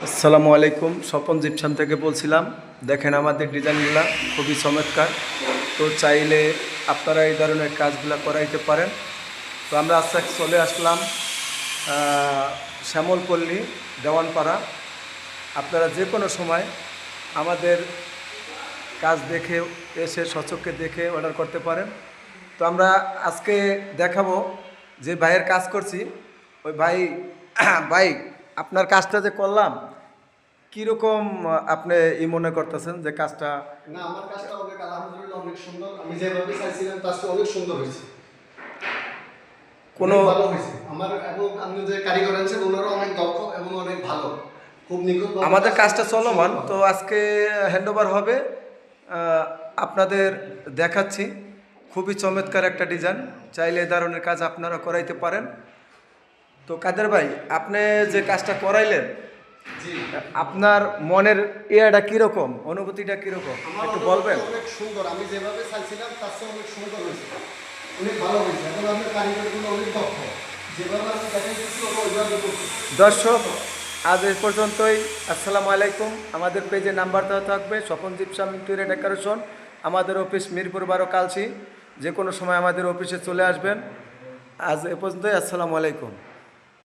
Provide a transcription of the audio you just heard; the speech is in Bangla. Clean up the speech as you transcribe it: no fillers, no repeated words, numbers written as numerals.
আসসালামু আলাইকুম, স্বপন জিপসাম থেকে বলছিলাম। দেখেন আমাদের ডিজাইনগুলো খুবই চমৎকার। তো চাইলে আপনারা এই ধরনের কাজগুলো করাইতে পারেন। তো আমরা আজকে চলে আসলাম শ্যামলপল্লী, দেওয়ানপাড়া। আপনারা যে কোনো সময় আমাদের কাজ দেখে এসে সচক্ষে দেখে অর্ডার করতে পারেন। তো আমরা আজকে দেখাবো যে ভাইয়ের কাজ করছি। ওই ভাই ভাই আপনার কাজটা যে করলাম, কিরকম আপনি মনে করতেছেন যে কাজটা? না, আমার কাজটা অনেক আলহামদুলিল্লাহ অনেক সুন্দর। আমি যেভাবে চাইছিলাম তার চেয়ে অনেক সুন্দর হয়েছে, কোনো ভালো হয়েছে আমার। এবং আপনি যে কারিগর আনছেন ওনারও অনেক দক্ষ এবং অনেক ভালো, খুব নিখুঁত। আমাদের কাজটা চলমান, তো আজকে হ্যান্ডওভার হবে। আপনাদের দেখাচ্ছি, খুবই চমৎকার একটা ডিজাইন। চাইলে এ ধরনের কাজ আপনারা করাইতে পারেন। তো কাদের ভাই, আপনি যে কাজটা করাইলেন, আপনার মনের ইয়েটা কীরকম, অনুভূতিটা কীরকম একটু বলবেন? অনেক সুন্দর, আমি যেভাবে চাইছিলাম তার চেয়ে অনেক সুন্দর হয়েছে, অনেক ভালো হয়েছে। এবং আপনার কারিগরগুলো অনেক দক্ষ, যেভাবে আমি দেখাইতেছি ওরা ওইভাবে করছে। দর্শক, আজ এই পর্যন্তই। আসসালামু আলাইকুম। আমাদের পেজে নাম্বার দেওয়া থাকবে, স্বপন জিপসাম ইন্টেরিয়র ডেকোরেশন। আমাদের অফিস মিরপুর 12 কালচি। যে কোনো সময় আমাদের অফিসে চলে আসবেন। আজ এ পর্যন্তই। আসসালামু আলাইকুম।